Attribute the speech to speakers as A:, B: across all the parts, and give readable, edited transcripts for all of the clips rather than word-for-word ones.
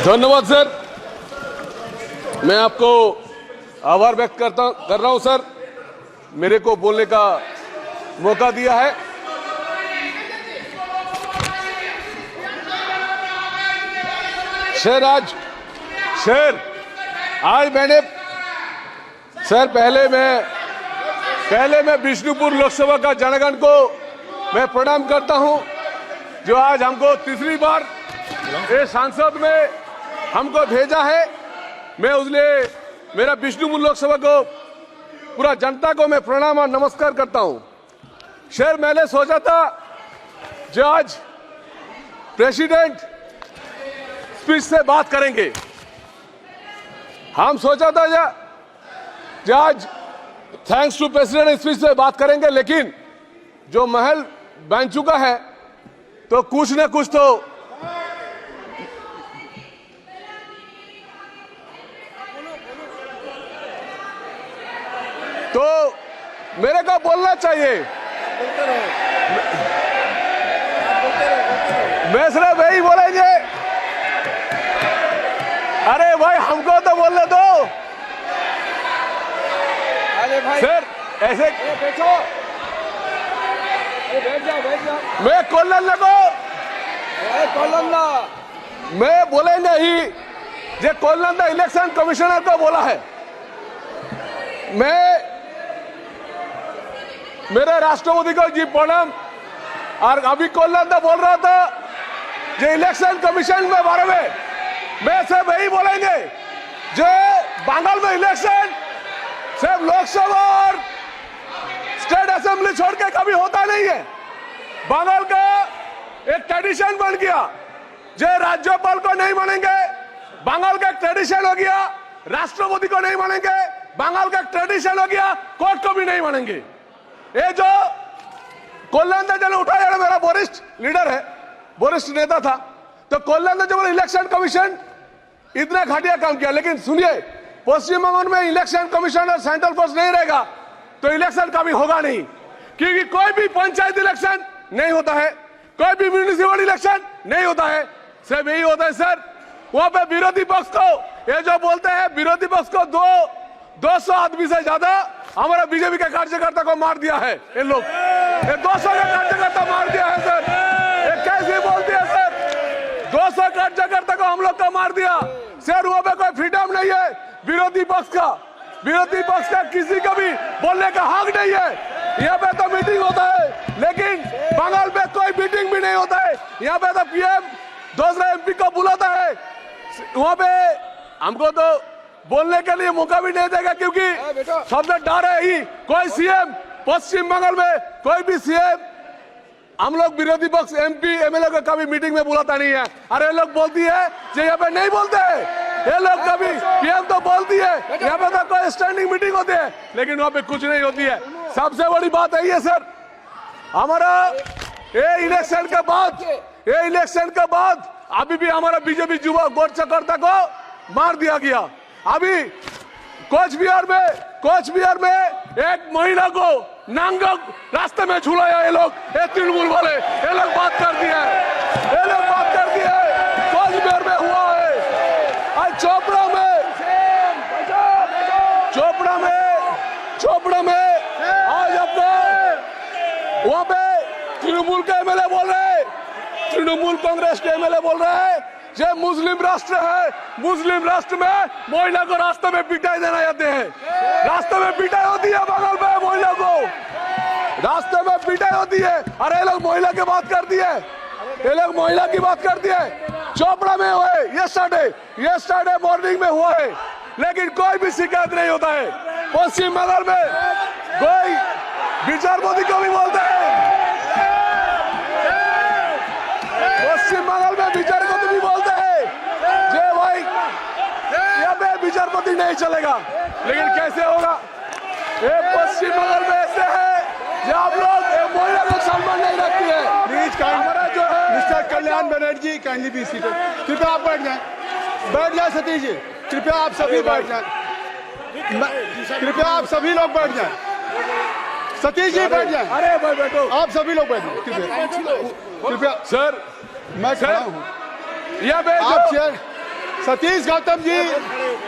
A: धन्यवाद सर। मैं आपको आभार व्यक्त कर रहा हूं सर, मेरे को बोलने का मौका दिया है। सर आज मैंने सर पहले मैं विष्णुपुर लोकसभा का जनगण को मैं प्रणाम करता हूं, जो आज हमको तीसरी बार ये सांसद में हमको भेजा है। मैं उसलिए मेरा विष्णुपुर लोकसभा को पूरा जनता को मैं प्रणाम और नमस्कार करता हूं। सर मैंने सोचा था जो आज प्रेसिडेंट स्पीच से बात करेंगे, हम सोचा था जो आज थैंक्स टू प्रेसिडेंट स्पीच से बात करेंगे, लेकिन जो महल बन चुका है तो कुछ न कुछ तो मेरे को बोलना चाहिए। मैं सिर्फ वही बोलेंगे। अरे भाई हमको तो बोलने दो। अरे भाई सर ऐसे बैठो, बैठ जाओ। मैं कोलंदा मैं बोलेंगे ही जो कोलंदा इलेक्शन कमिश्नर को बोला है। मैं मेरे राष्ट्रपति को जी प्रणाम। और अभी कोलंदा बोल रहा था जो इलेक्शन कमीशन में बारे में मैं सिर्फ वही बोलेंगे जो बंगाल में इलेक्शन सिर्फ लोकसभा और स्टेट असेंबली छोड़ के कभी होता नहीं है। बंगाल का एक ट्रेडिशन बन गया जो राज्यपाल को नहीं मानेंगे, बंगाल का एक ट्रेडिशन हो गया राष्ट्रपति को नहीं मानेंगे, बंगाल का ट्रेडिशन हो गया कोर्ट को भी नहीं मानेंगे। ये जो कोलंदा जब उठाया, मेरा वरिष्ठ लीडर है, वरिष्ठ नेता था, तो कोलंदा जब इलेक्शन कमीशन इतना घटिया काम किया। लेकिन सुनिए, पश्चिम बंगाल में इलेक्शन कमीशन और सेंट्रल फोर्स नहीं रहेगा तो इलेक्शन कभी होगा नहीं, क्योंकि कोई भी पंचायत इलेक्शन नहीं होता है, कोई भी म्यूनिसिपल इलेक्शन नहीं होता है। सिर्फ यही होता है सर, वहां पे विरोधी पक्ष को ये जो बोलते हैं, विरोधी पक्ष को 200 आदमी से ज्यादा हमारा बीजेपी के कार्यकर्ता को मार दिया है। ये लोग 200 का कार्यकर्ता मार दिया है सर। ये कैसे बोलती है सर, 200 कार्यकर्ता को हम लोग का मार दिया सर। वहां पे कोई फ्रीडम नहीं है विरोधी पक्ष का किसी का भी बोलने का हक नहीं है। यहाँ पे तो मीटिंग होता है, लेकिन बंगाल में कोई मीटिंग भी नहीं होता है। यहाँ पे तो पीएम दूसरे एमपी को बुलाता है, वहां पे हमको तो बोलने के लिए मौका भी नहीं देगा, क्योंकि सबसे डर है ही कोई सीएम पश्चिम बंगाल में कोई भी सीएम हम लोग विरोधी पक्ष एमपी एमएलए को कभी मीटिंग में बुलाता नहीं है। अरे लोग बोलती है जो यहाँ पे नहीं बोलते हैं, ये लोग कभी पीएम तो बोलती है, यहाँ पे तो कोई स्टैंडिंग मीटिंग होती है, लेकिन वहाँ पे कुछ नहीं होती है। सबसे बड़ी बात है ये सर, हमारा ये इलेक्शन के बाद अभी भी हमारा बीजेपी युवा गोरचकर्ता को मार दिया गया। अभी कोच बिहार में एक महिला को नांगा रास्ते में झुलाया ये लोग, ये तृणमूल वाले, ये लोग बात कर दिए कोच बिहार में हुआ है। आज चोपड़ा में आज आपका वहां पे तृणमूल के एमएलए बोल रहे हैं, तृणमूल कांग्रेस के एमएलए बोल रहे हैं जो मुस्लिम राष्ट्र है, मुस्लिम राष्ट्र में महिला को रास्ते में पिटाई देना जाते हैं। रास्ते में पिटाई होती है बंगाल में, महिला को रास्ते में पिटाई होती है। अरे ये लोग महिला की बात करती है, चोपड़ा में हुआ है यस्टरडे मॉर्निंग में हुआ है, लेकिन कोई भी शिकायत नहीं होता है। पश्चिम बंगाल में कोई विचारपति को भी बोलते हैं, पश्चिम बंगाल में विचारपति भी बोलते हैं जे भाई यहाँ पे विचारपति नहीं चलेगा, लेकिन कैसे होगा? ये पश्चिम बंगाल में ऐसे है जो आप लोग महिला को सम्मान नहीं रखती है। प्लीज हमारा जो है mister Kalyan Banerjee kindly be seated. कृपया आप बैठ जाए सतीश जी, कृपया आप सभी बैठ जाए, कृपया आप सभी लोग बैठ जाए। सतीश जी बैठ जाए। अरे भाई बैठो, आप सभी लोग बैठ जाए कृपया। सर मैं खड़ा हूँ, आप चेयर
B: सतीश गौतम जी,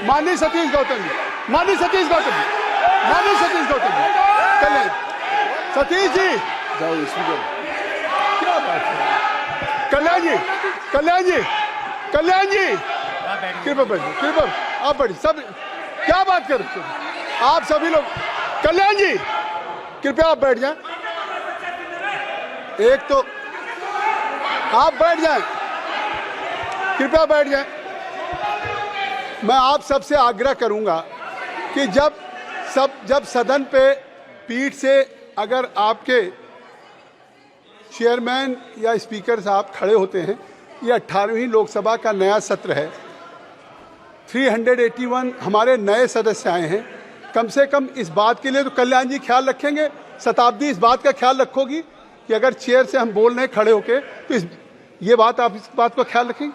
B: माननीय सतीश गौतम जी, माननीय सतीश गौतम जी, माननीय सतीश गौतम जी, कल्याण सतीश जी, जाओ स्पीकर। क्या बात है कल्याण जी, कल्याण जी, कल्याण जी, कृपया बैठिए, कृपया आप बैठिए। सब क्या बात कर रहे हैं आप सभी लोग? कल्याण जी कृपया आप बैठ जाएं। एक तो आप बैठ जाएं, कृपया बैठ जाएं। मैं आप सबसे आग्रह करूंगा कि जब सदन पे पीठ से अगर आपके चेयरमैन या स्पीकर साहब खड़े होते हैं, ये 18वीं लोकसभा का नया सत्र है, 381 हमारे नए सदस्य आए हैं। कम से कम इस बात के लिए तो कल्याण जी ख्याल रखेंगे, शताब्दी इस बात का ख्याल रखोगी कि अगर चेयर से हम बोल रहे हैं खड़े होके तो ये बात आप इस बात का ख्याल रखेंगे,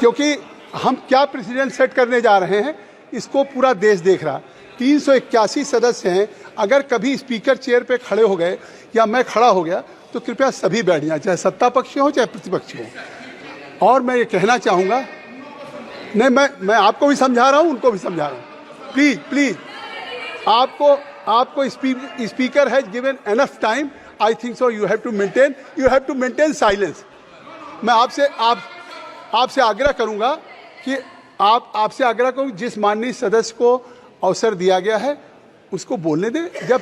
B: क्योंकि हम क्या प्रेसिडेंट सेट करने जा रहे हैं इसको पूरा देश देख रहा। 381 सदस्य हैं, अगर कभी स्पीकर चेयर पे खड़े हो गए या मैं खड़ा हो गया तो कृपया सभी बैठ जाएं, चाहे सत्ता पक्षी हो चाहे प्रतिपक्षी हो। और मैं ये कहना चाहूँगा, नहीं मैं आपको भी समझा रहा हूँ, उनको भी समझा रहा हूँ, प्लीज प्लीज आपको speaker has given enough time, I think so you have to maintain silence. मैं आपसे आग्रह करूंगा कि आपसे आग्रह करूँ, जिस माननीय सदस्य को अवसर दिया गया है उसको बोलने दें। जब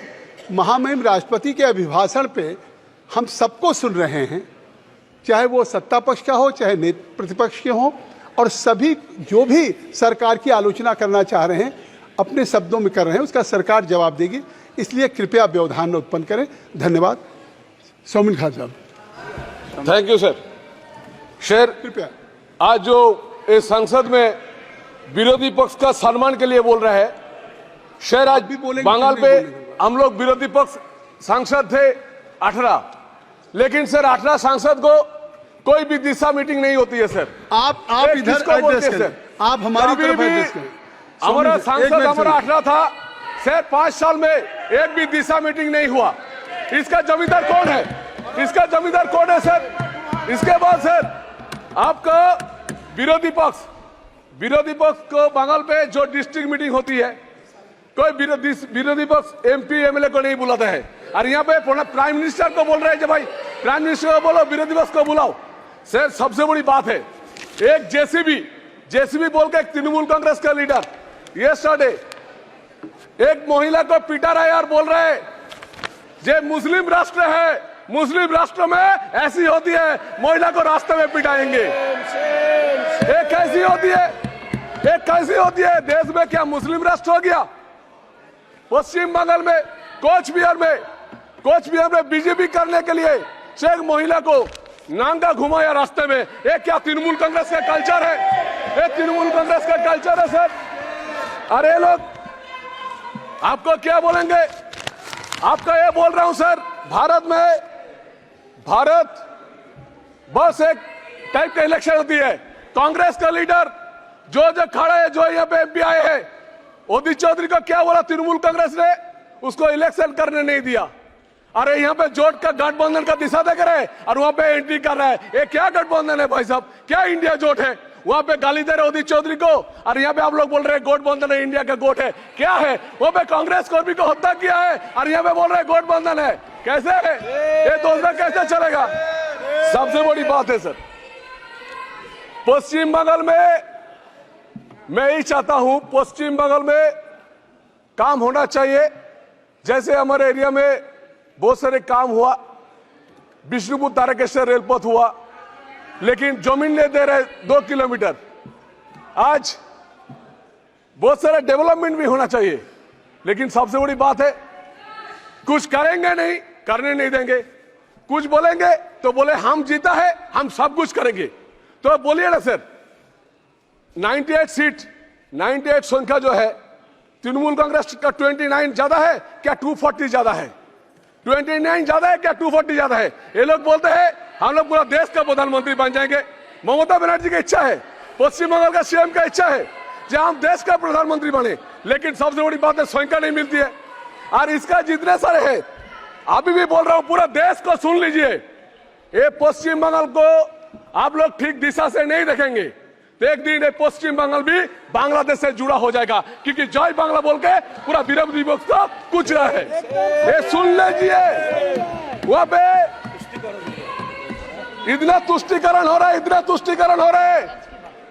B: महामहिम राष्ट्रपति के अभिभाषण पे हम सबको सुन रहे हैं, चाहे वो सत्ता पक्ष का हो चाहे प्रतिपक्ष के हो, और सभी जो भी सरकार की आलोचना करना चाह रहे हैं अपने शब्दों में कर रहे हैं, उसका सरकार जवाब देगी। इसलिए कृपया व्यवधान न उत्पन्न करें। धन्यवाद। सौमिन खान साहब।
A: Thank you sir. शेर
B: कृपया।
A: आज जो इस संसद में विरोधी पक्ष का सम्मान के लिए बोल रहे हैं, शेर आज भी बोलेंगे, बंगाल पे हम लोग विरोधी पक्ष सांसद थे 18, लेकिन सर 18 सांसद को कोई भी दिशा मीटिंग नहीं होती है सर।
B: आप इधर एड्रेस करें, आप हमारी तरफ एड्रेस करें।
A: हमारा सांसद हमारा 18 था सर, 5 साल में एक भी दिशा मीटिंग नहीं हुआ। इसका जमींदार कौन है? इसका जमींदार कौन है सर? इसके बाद सर आपका विरोधी पक्ष को बंगाल पे जो डिस्ट्रिक्ट मीटिंग होती है, कोई विरोधी पक्ष एमपी एमएलए को नहीं बुलाता है, और यहाँ पे प्राइम मिनिस्टर को बोल रहे हैं कि भाई प्राइम मिनिस्टर को बोलो, विरोधी पक्ष को बुलाओ। सर सबसे बड़ी बात है, एक जेसीबी बोल के एक तृणमूल कांग्रेस का लीडर यस्टरडे एक महिला को पिटा रहा है और बोल रहे हैं जे मुस्लिम राष्ट्र है, मुस्लिम राष्ट्र में ऐसी होती है, महिला को रास्ते में पिटाएंगे। एक कैसी होती है? देश में क्या मुस्लिम राष्ट्र हो गया? पश्चिम बंगाल में कोच बिहार में बीजेपी करने के लिए एक महिला को नांगा घुमाया रास्ते में। ये क्या तृणमूल कांग्रेस का कल्चर है? ये तृणमूल कांग्रेस का कल्चर है सर। अरे लोग आपको क्या बोलेंगे? आपका ये बोल रहा हूं सर, भारत बस एक टाइप का इलेक्शन होती है। कांग्रेस का लीडर जो खड़ा है, जो यहाँ पे एमपी आए हैं, ओदी चौधरी को क्या बोला तृणमूल कांग्रेस ने? उसको इलेक्शन करने नहीं दिया। अरे यहाँ पे जोट का गठबंधन का दिशा देख रहे हैं और वहां पे एंट्री कर रहा है। ये क्या गठबंधन है भाई साहब? क्या इंडिया जोट है? वहां पे गाली दे रहे ओदी चौधरी को, और यहाँ पे आप लोग बोल रहे हैं गठबंधन है, इंडिया का गोट है। क्या है? वहां पे कांग्रेस कर्मी को हत्या किया है और यहाँ पे बोल रहे हैं गठबंधन है। कैसे है ये? दोनों कैसे चलेगा? सबसे बड़ी बात है सर, पश्चिम बंगाल में मैं ही चाहता हूं, पश्चिम बंगाल में काम होना चाहिए। जैसे हमारे एरिया में बहुत सारे काम हुआ, विष्णुपुर तारकेश्वर रेलपथ हुआ, लेकिन जमीन नहीं दे रहे 2 किलोमीटर। आज बहुत सारे डेवलपमेंट भी होना चाहिए, लेकिन सबसे बड़ी बात है कुछ करेंगे नहीं, करने नहीं देंगे। कुछ बोलेंगे तो बोले हम जीता है, हम सब कुछ करेंगे। तो बोलिए ना सर, 98 सीट, 98 संख्या जो है तृणमूल कांग्रेस का 29 ज्यादा है क्या 240 ज्यादा है? 29 ज्यादा है क्या 240 ज्यादा है? ये लोग बोलते हैं हम लोग पूरा देश का प्रधानमंत्री बन जाएंगे। ममता बनर्जी की इच्छा है, पश्चिम बंगाल का सीएम का इच्छा है जो हम देश का प्रधानमंत्री बने, लेकिन सबसे बड़ी बात है संख्या नहीं मिलती है। और इसका जितने सारे है, अभी भी बोल रहा हूं, पूरा देश को सुन लीजिए, ये पश्चिम बंगाल को आप लोग ठीक दिशा से नहीं देखेंगे तो एक दिन ये पश्चिम बंगाल भी बांग्लादेश से जुड़ा हो जाएगा, क्योंकि जय बांग्ला बोल के पूरा विरोधी पक्ष को कुछ रहा है। ये सुन लीजिए, वहां पे इतना तुष्टिकरण हो रहा है, इतना तुष्टिकरण हो रहा है,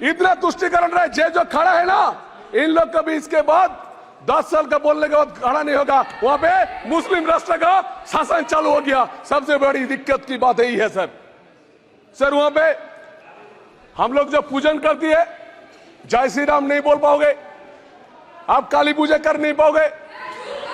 A: इतना तुष्टिकरण रहा है। जो खड़ा है ना, इन लोग का भी इसके बाद 10 साल का बोलने के बाद खड़ा नहीं होगा। वहां पे मुस्लिम राष्ट्र का शासन चालू हो गया। सबसे बड़ी दिक्कत की बात यही है सर वहां पे हम लोग जब पूजन करती है, जय श्री राम नहीं बोल पाओगे, आप काली पूजा कर नहीं पाओगे,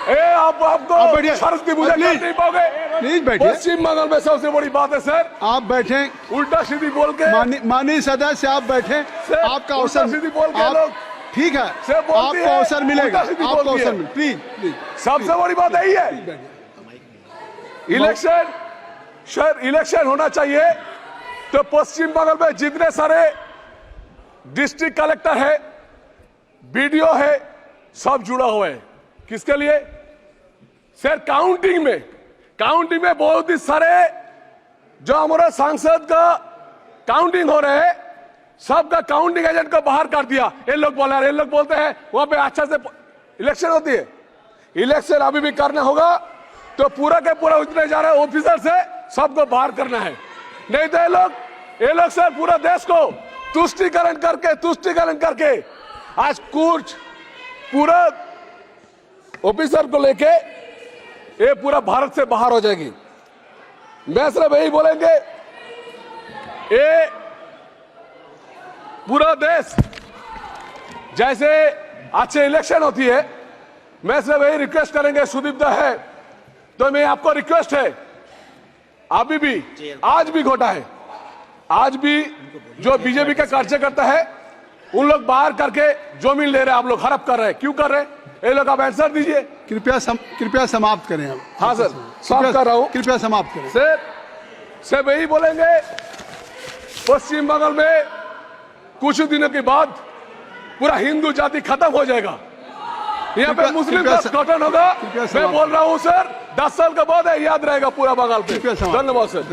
A: आपको सरस्वती पूजा कर नहीं पाओगे।
B: प्लीज बैठिए।
A: पश्चिम बंगाल में सबसे बड़ी बात है सर,
B: आप बैठे,
A: उल्टा सीधी बोल के
B: माननीय सदस्य आप बैठे, आपका अवसर
A: सीधी बोल के लोग
B: ठीक है, आपको अवसर मिलेगा, आपको अवसर मिलेगा। प्लीज
A: सबसे बड़ी बात यही है, इलेक्शन होना चाहिए तो पश्चिम बंगाल में जितने सारे डिस्ट्रिक्ट कलेक्टर है, बीडीओ है, सब जुड़ा हुआ है। किसके लिए सर? काउंटिंग में बहुत ही सारे जो हमारा सांसद का काउंटिंग हो रहे हैं, सबका काउंटिंग एजेंट को बाहर कर दिया। ये लोग बोलते हैं वहां पे अच्छा से इलेक्शन होती है। इलेक्शन अभी भी करना होगा तो पूरा के पूरा उतने जा रहे ऑफिसर से सबको बाहर करना है, नहीं तो ये लोग सर पूरा देश को तुष्टिकरण करके आज कुछ पूरा ऑफिसर को लेके ये पूरा भारत से बाहर हो जाएगी। मैं सिर्फ यही बोलेंगे, ये पूरा देश जैसे अच्छे इलेक्शन होती है, मैं सिर्फ यही रिक्वेस्ट करेंगे, सुदीप्ता है तो मैं आपको रिक्वेस्ट है, अभी भी आज भी घोटा है, आज भी जो बीजेपी का कार्यकर्ता है उन लोग बाहर करके जमीन ले रहे हैं, आप लोग हड़प कर रहे हैं, क्यों कर रहे हैं? ये लोग आप आंसर दीजिए।
B: कृपया समाप्त करें आप।
A: हाँ सर, समाप्त कर रहा हूं।
B: कृपया समाप्त करें
A: सर यही बोलेंगे, पश्चिम बंगाल में कुछ दिनों के बाद पूरा हिंदू जाति खत्म हो जाएगा, यहाँ पे मुस्लिम का गठन होगा। मैं बोल रहा हूँ सर, 10 साल के बाद याद रहेगा पूरा बंगाल पे। धन्यवाद सर।